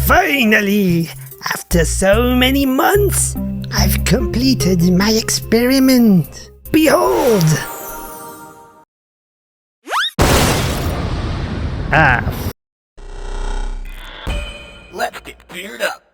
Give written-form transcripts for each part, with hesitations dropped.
Finally! After so many months, I've completed my experiment. Behold! Let's get geared up.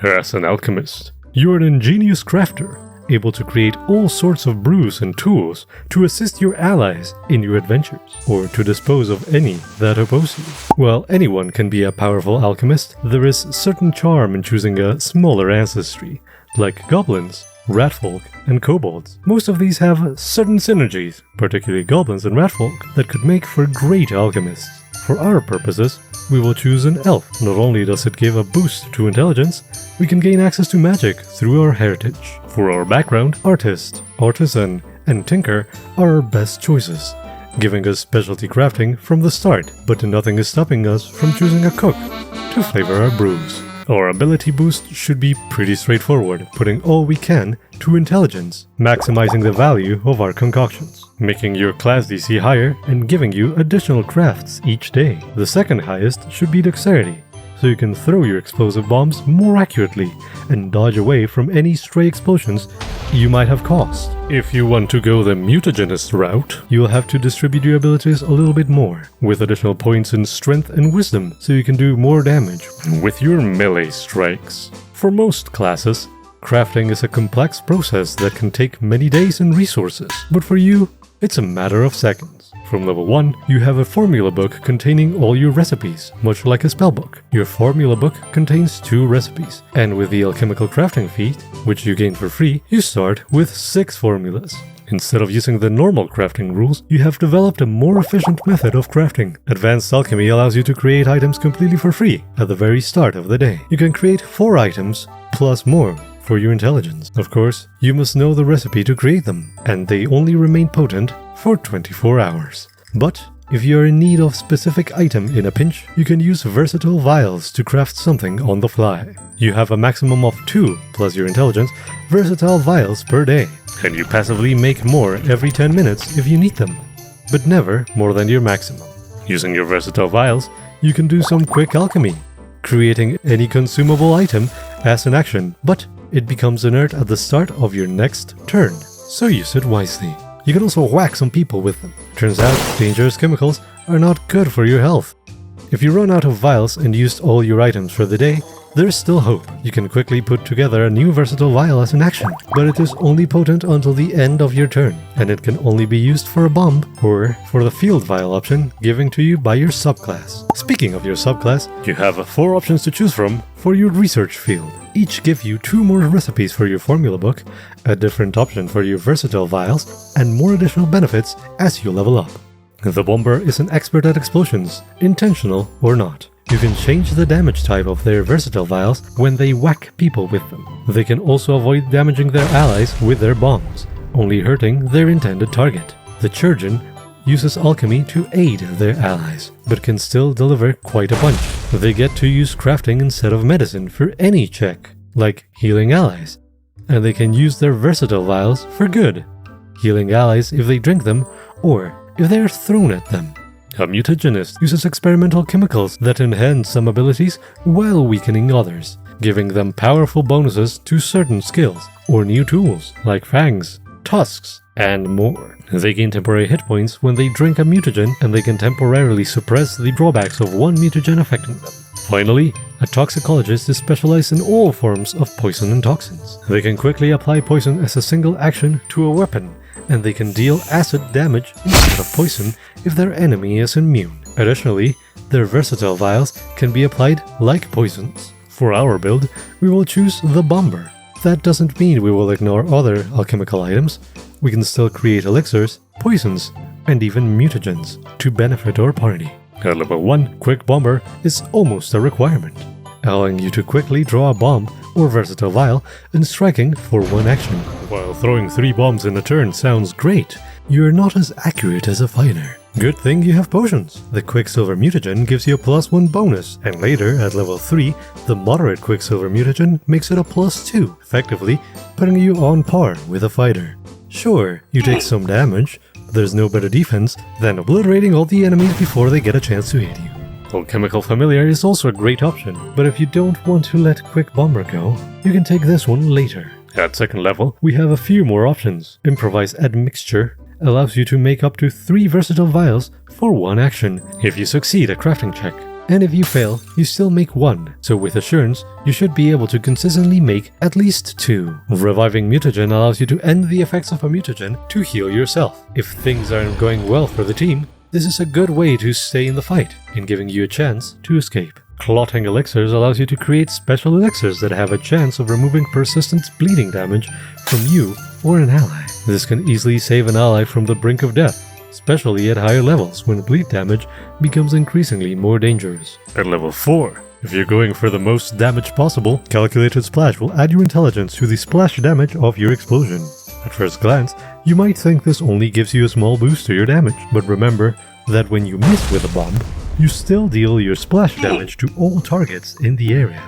As an alchemist, you are an ingenious crafter, able to create all sorts of brews and tools to assist your allies in your adventures, or to dispose of any that oppose you. While anyone can be a powerful alchemist, there is certain charm in choosing a smaller ancestry, like goblins, ratfolk, and kobolds. Most of these have certain synergies, particularly goblins and ratfolk, that could make for great alchemists. For our purposes, we will choose an elf. Not only does it give a boost to intelligence, we can gain access to magic through our heritage. For our background, artist, artisan, and tinker are our best choices, giving us specialty crafting from the start, but nothing is stopping us from choosing a cook to flavor our brews. Our ability boost should be pretty straightforward, putting all we can to intelligence, maximizing the value of our concoctions, making your class DC higher and giving you additional crafts each day. The second highest should be dexterity, so you can throw your explosive bombs more accurately and dodge away from any stray explosions you might have caused. If you want to go the mutagenist route, you'll have to distribute your abilities a little bit more, with additional points in strength and wisdom, so you can do more damage with your melee strikes. For most classes, crafting is a complex process that can take many days and resources, but for you, it's a matter of seconds. From level 1, you have a formula book containing all your recipes, much like a spellbook. Your formula book contains 2 recipes, and with the alchemical crafting feat, which you gain for free, you start with 6 formulas. Instead of using the normal crafting rules, you have developed a more efficient method of crafting. Advanced alchemy allows you to create items completely for free at the very start of the day. You can create 4 items plus more for your intelligence. Of course, you must know the recipe to create them, and they only remain potent for 24 hours. But if you are in need of a specific item in a pinch, you can use versatile vials to craft something on the fly. You have a maximum of 2, plus your intelligence, versatile vials per day, and you passively make more every 10 minutes if you need them, but never more than your maximum. Using your versatile vials, you can do some quick alchemy, creating any consumable item as an action, but it becomes inert at the start of your next turn, so use it wisely. You can also whack some people with them. Turns out, dangerous chemicals are not good for your health. If you run out of vials and used all your items for the day, there is still hope. You can quickly put together a new versatile vial as an action, but it is only potent until the end of your turn, and it can only be used for a bomb or for the field vial option given to you by your subclass. Speaking of your subclass, you have 4 options to choose from for your research field. Each give you 2 more recipes for your formula book, a different option for your versatile vials, and more additional benefits as you level up. The bomber is an expert at explosions, intentional or not. You can change the damage type of their versatile vials when they whack people with them. They can also avoid damaging their allies with their bombs, only hurting their intended target. The Chirurgeon uses alchemy to aid their allies, but can still deliver quite a bunch. They get to use crafting instead of medicine for any check, like healing allies, and they can use their versatile vials for good, healing allies if they drink them or if they are thrown at them. A mutagenist uses experimental chemicals that enhance some abilities while weakening others, giving them powerful bonuses to certain skills, or new tools like fangs, tusks, and more. They gain temporary hit points when they drink a mutagen, and they can temporarily suppress the drawbacks of one mutagen affecting them. Finally, a toxicologist is specialized in all forms of poison and toxins. They can quickly apply poison as a single action to a weapon, and they can deal acid damage instead of poison if their enemy is immune. Additionally, their versatile vials can be applied like poisons. For our build, we will choose the bomber. That doesn't mean we will ignore other alchemical items. We can still create elixirs, poisons, and even mutagens to benefit our party. At level 1, Quick Bomber is almost a requirement, allowing you to quickly draw a bomb or versatile vial and striking for one action. While throwing 3 bombs in a turn sounds great, you're not as accurate as a fighter. Good thing you have potions. The Quicksilver Mutagen gives you a +1 bonus, and later, at level 3, the Moderate Quicksilver Mutagen makes it a +2, effectively putting you on par with a fighter. Sure, you take some damage, but there's no better defense than obliterating all the enemies before they get a chance to hit you. Alchemical Familiar is also a great option, but if you don't want to let Quick Bomber go, you can take this one later. At second level, we have a few more options. Improvise Admixture allows you to make up to 3 versatile vials for 1 action if you succeed a crafting check. And if you fail, you still make 1, so with Assurance, you should be able to consistently make at least 2. Reviving Mutagen allows you to end the effects of a mutagen to heal yourself. If things aren't going well for the team, this is a good way to stay in the fight and giving you a chance to escape. Clotting Elixirs allows you to create special elixirs that have a chance of removing persistent bleeding damage from you or an ally. This can easily save an ally from the brink of death, especially at higher levels when bleed damage becomes increasingly more dangerous. At level 4, if you're going for the most damage possible, Calculated Splash will add your intelligence to the splash damage of your explosion. At first glance, you might think this only gives you a small boost to your damage, but remember that when you miss with a bomb, you still deal your splash damage to all targets in the area.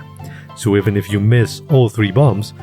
So even if you miss all 3 bombs,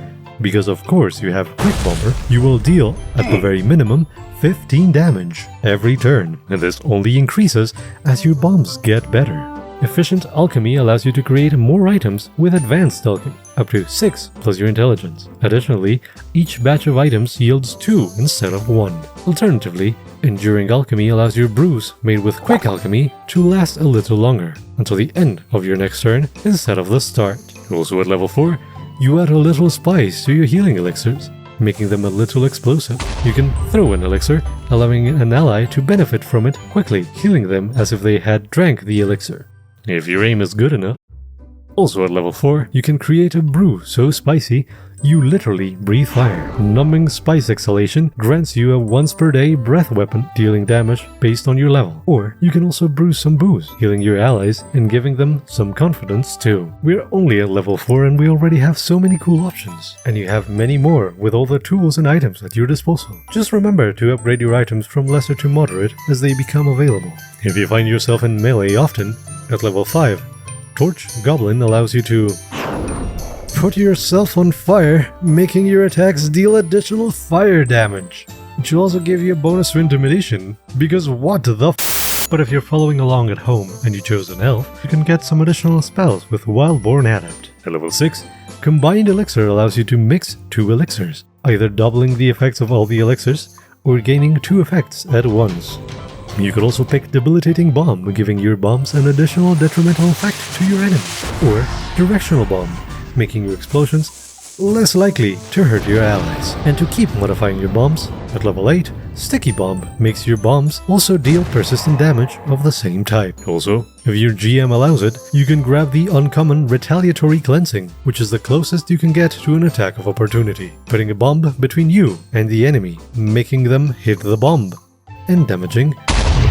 because of course you have Quick Bomber, you will deal, at the very minimum, 15 damage every turn, and this only increases as your bombs get better. Efficient Alchemy allows you to create more items with Advanced Alchemy, up to 6 plus your intelligence. Additionally, each batch of items yields 2 instead of 1. Alternatively, Enduring Alchemy allows your brews made with Quick Alchemy to last a little longer, until the end of your next turn instead of the start. Also at level 4, you add a little spice to your healing elixirs, making them a little explosive. You can throw an elixir, allowing an ally to benefit from it quickly, healing them as if they had drank the elixir, if your aim is good enough. Also at level 4, you can create a brew so spicy you literally breathe fire. Numbing Spice Exhalation grants you a once per day breath weapon, dealing damage based on your level. Or you can also brew some booze, healing your allies and giving them some confidence too. We're only at level 4 and we already have so many cool options. And you have many more with all the tools and items at your disposal. Just remember to upgrade your items from lesser to moderate as they become available. If you find yourself in melee often, at level 5, Torch Goblin allows you to put yourself on fire, making your attacks deal additional fire damage. It should also give you a bonus for intimidation, because what the f. But if you're following along at home and you chose an elf, you can get some additional spells with Wildborn Adept. At level 6, Combined Elixir allows you to mix 2 elixirs, either doubling the effects of all the elixirs, or gaining 2 effects at once. You could also pick Debilitating Bomb, giving your bombs an additional detrimental effect to your enemies, or Directional Bomb, making your explosions less likely to hurt your allies. And to keep modifying your bombs, at level 8, Sticky Bomb makes your bombs also deal persistent damage of the same type. Also, if your GM allows it, you can grab the uncommon Retaliatory Cleansing, which is the closest you can get to an attack of opportunity, putting a bomb between you and the enemy, making them hit the bomb, and damaging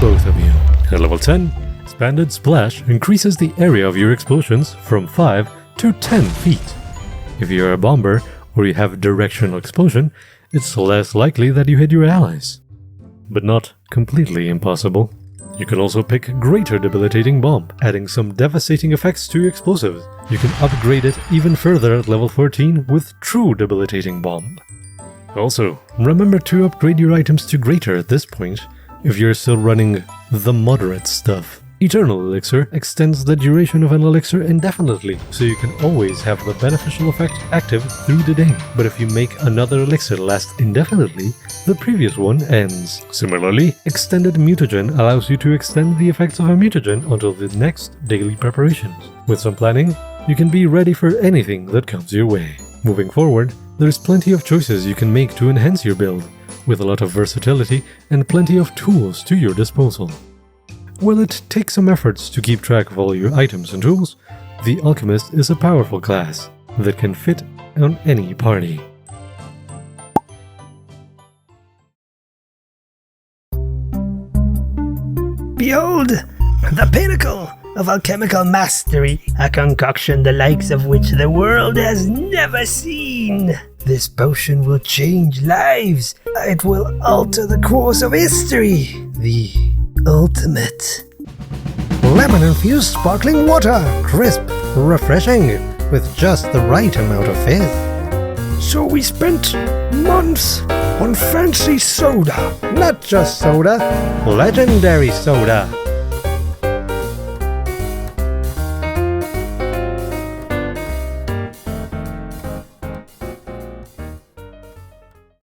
both of you. At level 10, Expanded Splash increases the area of your explosions from 5 to 10 feet. If you're a bomber or you have directional explosion, it's less likely that you hit your allies, but not completely impossible. You can also pick Greater Debilitating Bomb, adding some devastating effects to your explosives. You can upgrade it even further at level 14 with True Debilitating Bomb. Also, remember to upgrade your items to Greater at this point if you're still running the moderate stuff. Eternal Elixir extends the duration of an elixir indefinitely, so you can always have the beneficial effect active through the day. But if you make another elixir last indefinitely, the previous one ends. Similarly, Extended Mutagen allows you to extend the effects of a mutagen until the next daily preparations. With some planning, you can be ready for anything that comes your way. Moving forward, there's plenty of choices you can make to enhance your build, with a lot of versatility and plenty of tools to your disposal. While it takes some efforts to keep track of all your items and tools, the Alchemist is a powerful class that can fit on any party. Behold, the pinnacle of alchemical mastery, a concoction the likes of which the world has never seen. This potion will change lives. It will alter the course of history. The ultimate. Lemon-infused sparkling water, crisp, refreshing, with just the right amount of fizz. So we spent months on fancy soda. Not just soda, legendary soda.